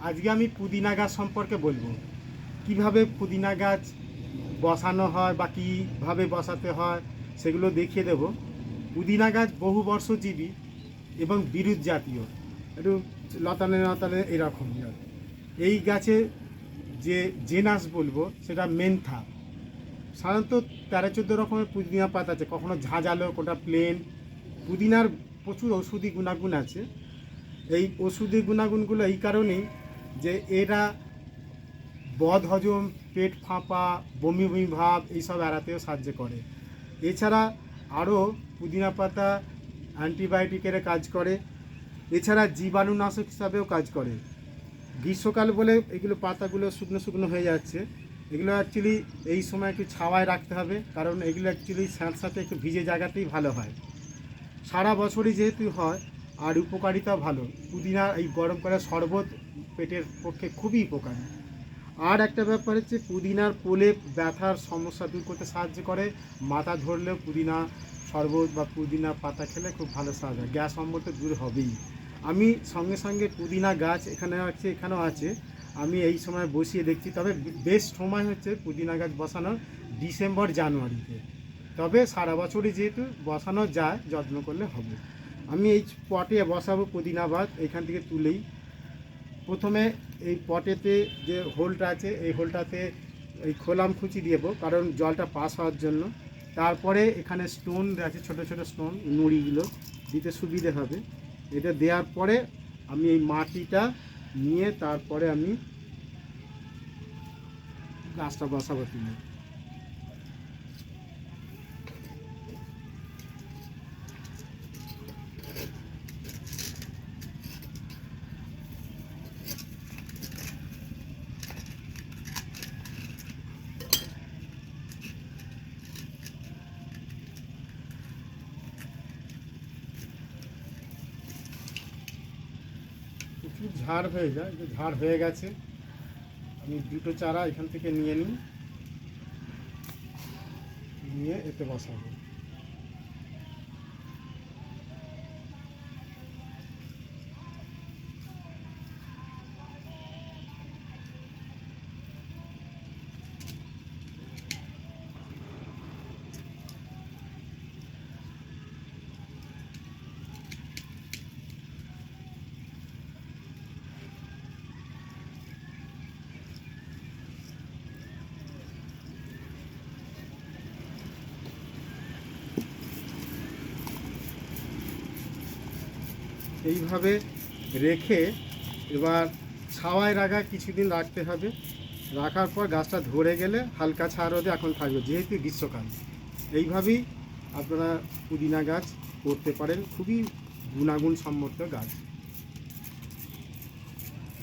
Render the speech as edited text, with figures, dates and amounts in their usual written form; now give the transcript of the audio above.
আজকে আমি পুদিনা গাছ সম্পর্কে বলবো, কিভাবে পুদিনা গাছ বসানো হয় বা কীভাবে বসাতে হয় সেগুলো দেখিয়ে দেব। পুদিনা গাছ বহু বর্ষজীবী এবং বিরুৎ জাতীয়, একটু লতানে লতানে এরকম। এই গাছে যে জেনাস বলবো সেটা মেন্থা। সাধারণত 13-14 রকমের পুদিনা পাতা আছে, কখনো ঝাঁঝালো, কোনটা প্লেন। পুদিনার প্রচুর ওষুধি গুণাগুণ আছে। এই ওষুধি গুণাগুণগুলো এই কারণেই যে এরা বদ হজম, পেট ফাঁপা, বমি বমি ভাব এইসব এড়াতেও সাহায্য করে। এছাড়া আরও পুদিনা পাতা অ্যান্টিবায়োটিকের কাজ করে, এছাড়া জীবাণুনাশক হিসাবেও কাজ করে। গ্রীষ্মকাল বলে এগুলো পাতাগুলো শুকনো শুকনো হয়ে যাচ্ছে, এগুলো অ্যাকচুয়ালি এই সময় একটু ছাওয়ায় রাখতে হবে, কারণ এগুলো অ্যাকচুয়ালি স্যাঁতস্যাঁতে একটু ভিজে জায়গাতেই ভালো হয়। সারা বছরই যেহেতু হয় আর উপকারিতা ভালো। পুদিনা এই গরম করা শরবত পেটের পক্ষে খুবই উপকারী। আর একটা ব্যাপার হচ্ছে পুদিনার প্রলেপ ব্যথার সমস্যা দূর করতে সাহায্য করে। মাথা ধরলেও পুদিনা শরবত বা পুদিনা পাতা খেলে খুব ভালো সাহায্য হয়, গ্যাস অম্বল তো দূর হবেই। আমি সঙ্গে সঙ্গে পুদিনা গাছ এখানেও আছে, আমি এই সময় বসিয়ে দেখছি। তবে বেস্ট সময় হচ্ছে পুদিনা গাছ বসানোর ডিসেম্বর জানুয়ারিতে। তবে সারা বছরই যেহেতু বসানো যায়, যত্ন করলে হবে। আমি এই পটে বসাবো পুদিনা গাছ, এখান থেকে তুলেই প্রথমে এই পটেতে যে হোলটা আছে এই হোলটাতে এই খোলাম খুঁচি দেবো, কারণ জলটা পাস হওয়ার জন্য। তারপরে এখানে স্টোন আছে, ছোটো ছোটো স্টোন, নুড়িগুলো দিতে সুবিধে হবে। এটা দেওয়ার পরে আমি এই মাটিটা নিয়ে তারপরে আমি গাছটা বসাবো তুলে। প্রচুর ঝাড় হয়ে যায়, যে ঝাড় হয়ে গেছে। আমি দুটো চারা এখান থেকে নিয়ে এতে বসাবো। এইভাবে রেখে এবার ছাওয়ায় রাখা কিছুদিন রাখতে হবে। রাখার পর গাছটা ধরে গেলে হালকা ছায়া রোদে এখন থাকবে, যেহেতু গ্রীষ্মকাল। এইভাবেই আপনারা পুদিনা গাছ করতে পারেন, খুবই গুণাগুণ সম্মত গাছ।